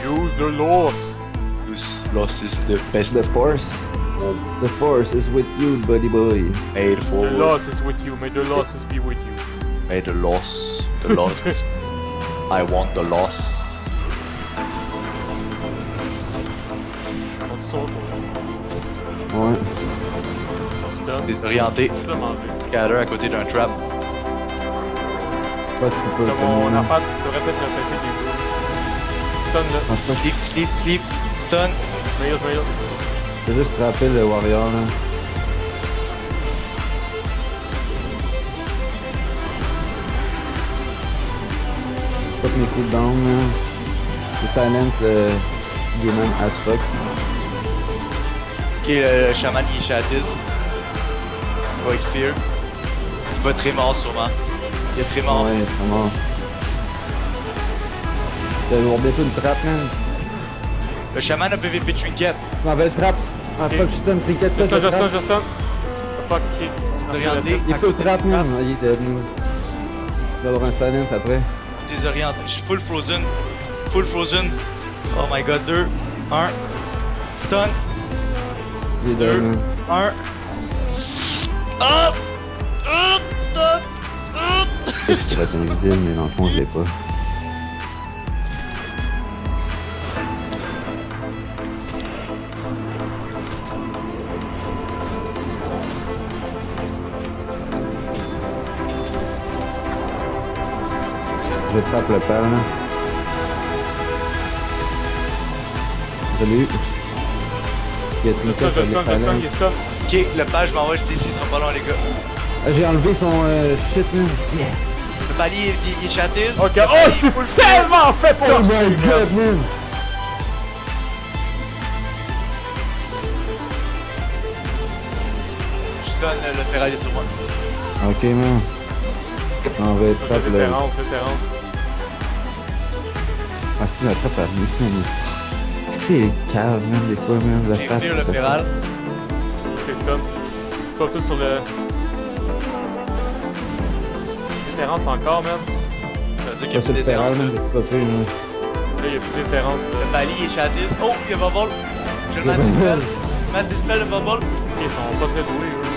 Use the loss. Loss is the best. The force. The force is with you, buddy boy. May the The force. loss is with you. May the losses be with you. May the loss. The loss. I want the loss. On te saute. Ouais. On te donne. Désorienté. Je te demande. Scatter à côté d'un trap. Pas que tu peux T'as le mon terminer. affaire, tu devrais peut-être répéter des mots. Stun là. Ah, ça, Sleep, sleep, sleep. Stun. Mail. c'est juste frapper le warrior là. Pas mes cooldowns là. Le silence demon as fuck. Ok, le chaman il est chatis. Il va être fear. Il va très mort sûrement. Il est très mort. Ouais, c'est mort. On bientôt une trappe man. Le chaman a PVP trinket. On avait le trappe. Ah Ok. fuck, je donne trinket ça, Je je trappe. stun. Fuck, ok. Désorienté. Il à faut le côté trappe du man. Ah, il est dead man. Je vais avoir un silence après. Désorienté. Je suis full frozen. Full frozen. Oh my god. 2, 1. Stun. Il est dead Deux. man. 1. Ah! Stun! Je pourrais être invisible, mais dans le fond, je l'ai pas. Je trappe le père, là. Salut. Il y a tout le temps Je stun. Ok, le page m'envoie le CC, il sera pas long les gars. J'ai enlevé son shit, man. Yeah. Le palier il est chatis. Ok, oh, c'est tellement fait Oh pour my god, man. Je stun le ferraille sur moi. Ok, man. On va trappe le... Référence. Ah si, la trappe à venir, man. Est-ce que c'est cave, man, des fois, man, la J'ai trappe. fear le ça feral. Ok, stun. Pas tout sur le... Référence encore, man. Ça veut dire qu'il y Ça, a c'est plus le feral, d'étérance. man, c'est pas pire, man. Là, il y a plus de référence. Le palier est chatis. Oh, il y a bubble. Je le Il y a mass dispel. bubble. Mass dispel le bubble. Ils sont pas très doués, eux.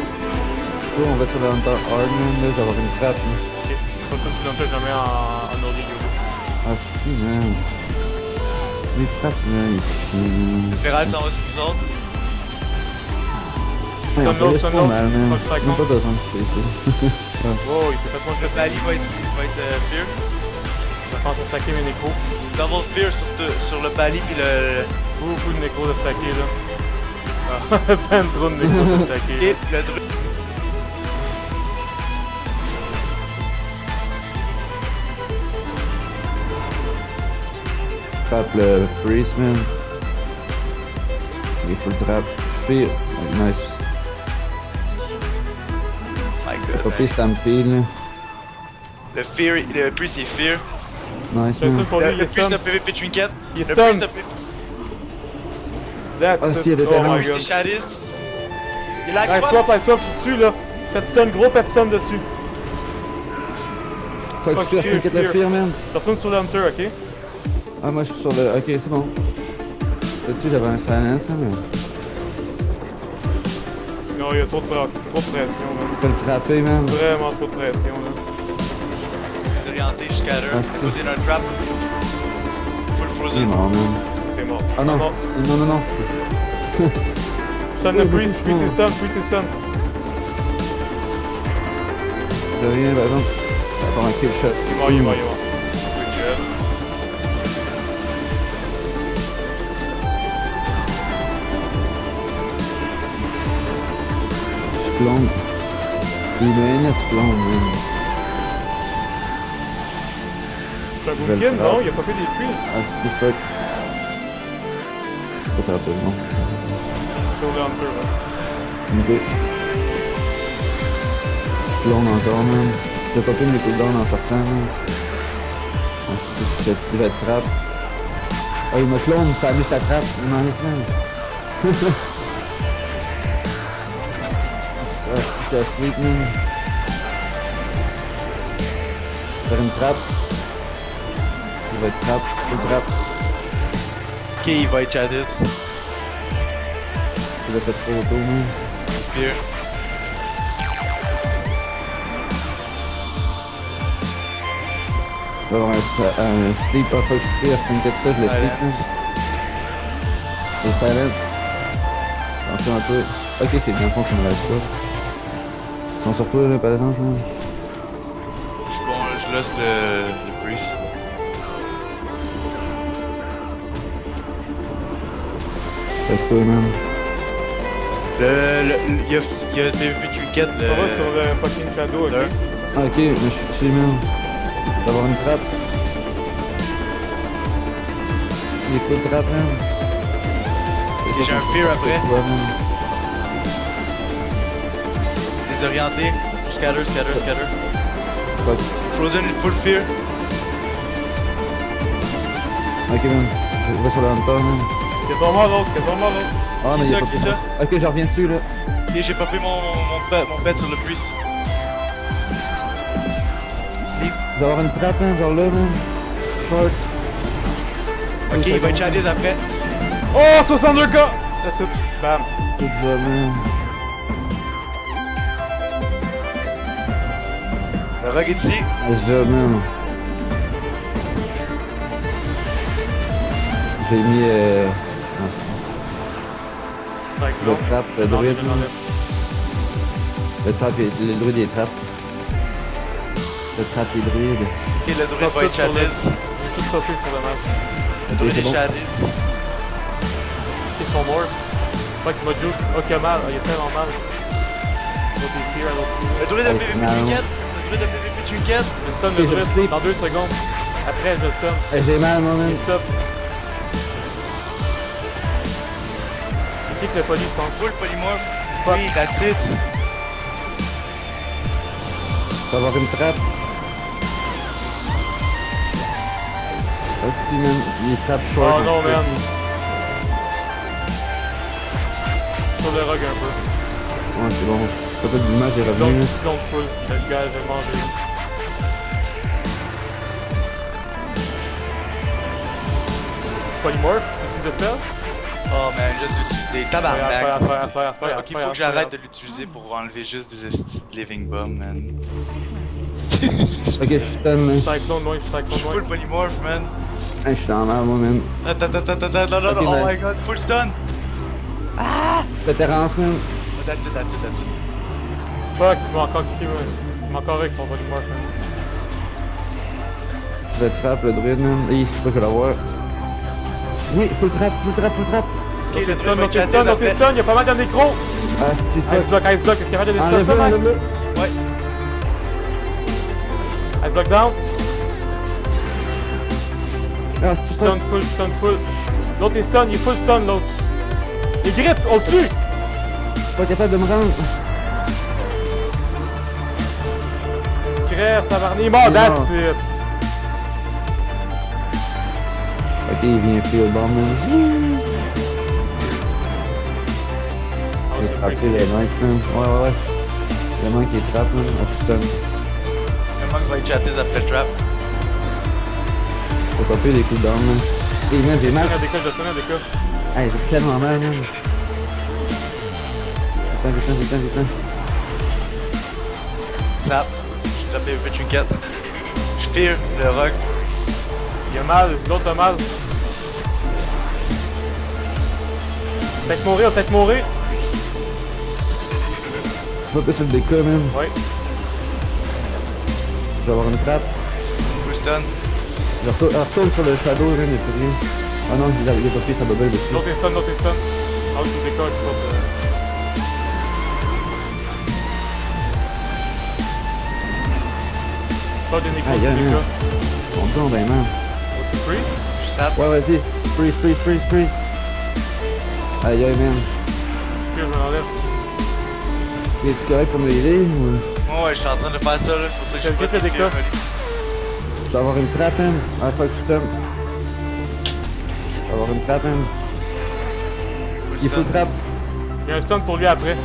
Là, on va sur le Hunter Hard, man, là, j'aurai une trappe, man. Ok. Pas tout sur le jamais en Origo. Ah si, man. Les trappes, man, ils chient. Le feral s'en va sur nous autres. Ouais, on fait juste pas mal, man. Fuck, strike Même pas one. besoin de c'est Oh, il s'est fait mon Le palier va être fear. Je pense à stacker mes nécros. Double fear sur le palier puis le... Beaucoup de nécros de stacker, là. Ah, ben trop de nécros de stacker. Et le truc. Trappe le Priest, man. Il faut le trap. Fear. Nice. My Pas god. pire Stampede, là. Le fear, le priest c'est fear. Nice, C'est man. tout pour lui, il Le est priest stun. a PVP trinket. Il est Le stun. priest a PVP. That's Ah, it. si, il y a des Oh terrains. my C'est god. chatis. Il a Hey, la swap, je suis dessus, là. Pet stun, gros pet stun dessus. Fuck, Fuck, fear, fear, t'inquiète le fear. fear, man. Je retourne sur le Hunter, ok? Ah, moi, je suis sur le... Ok, c'est bon. Là-dessus, j'avais un silence, là, mais... Non, il y a trop de pression, là. Je peux le trapper, man. Vraiment trop de pression, là. Orienté jusqu'à l'heure. Ah, c'est- Côté d'un trap. Full Il est frozen. mort, man. T'es mort. Ah non, non, non. Stun le Priest, Priest est stun. De rien, par exemple. Attends, un kill shot. Il est mort. Good job. Splong. Il mène à Splong, man. C'est un Je vais le Boomkin, faire. non? Il a pas fait des tuiles. Ah, c'est fuck. Pas trapper, non. Sur le Hunter, ouais. Ok. Splong encore, man. J'ai pas pris mes cooldowns en sortant, man. Ah, je vais te trappe. Ah, il m'a clone, ça amuse ta trappe. Il m'en laisse, man. Ah, c'est sweet, man. Faire une trappe. Il va être trappe, une trappe. Ok, il va être Chadis. Tu l'as fait trop tôt, man. Fear. Je vais avoir un sleep, ah, faut que je fais, t'inquiète ça, je l'ai sleep, man. Silence. Et silence. Attention un peu. Ok, c'est bien con qu'on me reste pas. Ils sont sur toi, là, par exemple, là. Bon, je laisse le Priest. Fait toi, man. Il y a des quête Ça va sur le fucking Shadow, ok? Ah, ok, mais je suis, man. Je vais avoir une trappe. Il est cool, trappe, man. Et j'ai un Fear après. Ouais, man. Désorienté. Scatter. Fuck. Frozen full Fear. Ok, man. Je vais sur le hunter, man. C'est vraiment l'autre, c'est vraiment l'autre. Ah, mais Qui il y a ça, pas qui plus. ça? Ok, je reviens dessus, là. Ok, j'ai pas fait mon pet sur le Priest. Sleep. Je vais avoir une trappe, man, genre là, man. Short. Ok, il va être Chadis après. Oh, 62K! That's it. Bam. Good job, man. Le rogue est ici. Nice job, man. J'ai mis le Cyclone. trap, le Non, druide, non, man. non. Le trap, le druide est trap. Le trap est druide. Ok, le druide Stop va être tout sur le- Chadis. J'ai tout stoppé sur le map. Le druide c'est est bon. Chadis. Ils sont morts. Fuck, il m'a juke. Ok, mal. Il est tellement mal. L'autre est fear, l'autre est Le druide a Hey, PVP non. Trinket. Le druide a PVP Trinket. Je stun Ok, le je druide sleep. dans 2 secondes. Après, je stun. J'ai mal, moi, man. Il stop. C'est qui que le poli, je pense? Full polymorph. Fuck. Oui, that's it. Je vais avoir une trappe. Hostie, man. Il est trap short. Oh non, man. Sur le rogue un peu. Ouais, c'est bon. Peut-être l'image est Donc, revenue. donc full. Le gars, j'ai mangé. Polymorph, tu de spell? Oh man, je viens de l'utiliser. Tabarnak. Ok, faut que j'arrête de l'utiliser pour enlever juste des estis de living bomb, man. Ok, je suis stun, man. Cyclone loin, Je cyclone suis loin. full polymorph, man. Hey, je suis dans la merde, moi, man. Attends, non, Ok, oh man. my god, full stun. Vétérance, man. Oh, that's it. Fuck, il m'a encore kické, man. Il m'a encore avec son polymorph, man. Je vais trap, le druide, man. Je sais pas, je vais l'avoir. Oui, full trap. Ok, le Stun, druide va donc être il Chadis stun, donc il après. stun, il y a pas mal de nécro. Ah, c'est Ice fuck. block, est-ce qu'il y a des stun, Enlève-le, ça, Max? enlève-le. Ouais. Ice block down. Ah, c'est fuck. Stun full. L'autre est stun, il est full stun, l'autre. Il grippe, on le tue. Je suis pas capable de me rendre. Crève, tabarnak, il est mort, Il est that's mort. it. Ok, il vient plus au bord, man. Oh, J'ai c'est frappé freaky. le mec, man. Ouais. Le mec qui est trap, man. Ah, je suis stun. Le mec va être Chadis après le trap. Faut taper des coups de down, man. Hey, man, j'ai mal. Je stun un des cas. Hey, j'ai tellement mal, man. Putain. Snap. Je tape PVP Trinket. Je fear le rogue. Il a mal, l'autre a mal. Peut-être mourir. Je vais pas sur le DK, man. Ouais. Je vais avoir une trappe. Full stun. Je retourne sur le shadow, man, il faut rien. Ah non, il a pas pris sa bubble dessus. L'autre est stun. Ah, c'est des cas, je pense. Pas des nécros, Aïe, c'est aïe, des man. cas. On tombe, ben, man. L'autre est free. Je snap. Ouais, vas-y. Freeze. Aïe, man. Puis je m'enlève. Es-tu correct pour me l'aider ou... Ouais, je suis en train de faire ça là, c'est pour ça que je suis Quel pas kit le TP, déca? Je vais avoir une trappe, man. Ah, fuck, je tombe. Je vais avoir une trappe, man. Il faut trappe. Il y a un stun pour lui après.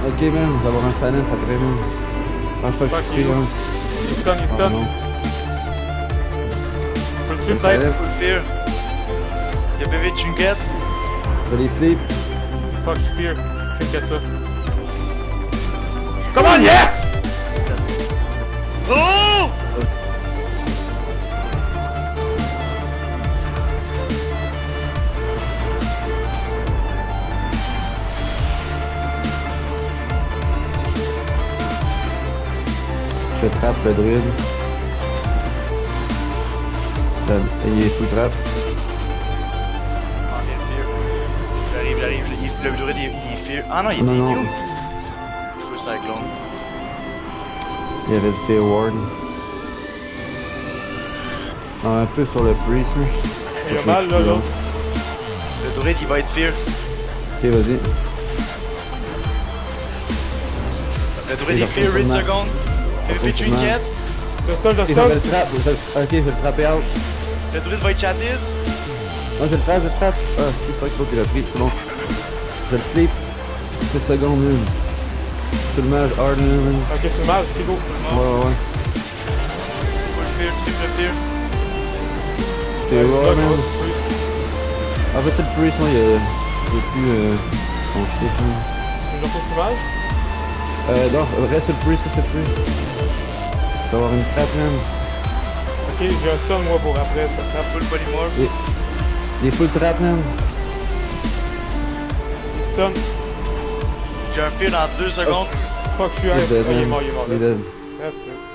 Ok, man. Je vais avoir un silence après, man. Ah, fuck, Fuck, je suis il- man. Il stun. Ah, non. Faut le tuer Le peut-être. silence. Full fear. Il y a bébé Trinket. Je vais les sleep. Fuck, je suis fear. Je sais ça. Come on, yes! Oh! Je trappe le druide. Il est sous trappe. Ah, il est fear. J'arrive. Le druide, il est fear. Ah non, il est Non, non. immune. Full cyclone. Il y avait le Fear Ward. Un peu sur le priest. Là. Il a mal, là. Le druide, il va être fear. Ok, vas-y. Le druide Il est a fear, fait 8 mal. secondes. Bébé fait mal. Trinket. Je stun, je Ok, je stun. vais le trappe. Ok, je vais le trapper out. Le druide va être chattise. Non, je le trappe. Ah, c'est pas qu'il l'a pris, c'est bon. Je le sleep. 6 secondes, là. Sur le mage hard, là. Ok, c'est mal, c'est go. Ouais. Full fear, triple fear. C'est raw, man. Oui. En fait, c'est le priest, moi, il est plus son shit, là. J'ai pas de mal. Non, reste sur le priest, reste sur le priest. Tu vas avoir une trappe, man. Ok, j'ai un stun, moi, pour après. Ça frappe. Full polymorph. Il est full trap, man. Il stun. J'ai un fear dans 2 secondes. Fuck, je suis Il est dead, il est man. mort, Il est dead. That's it.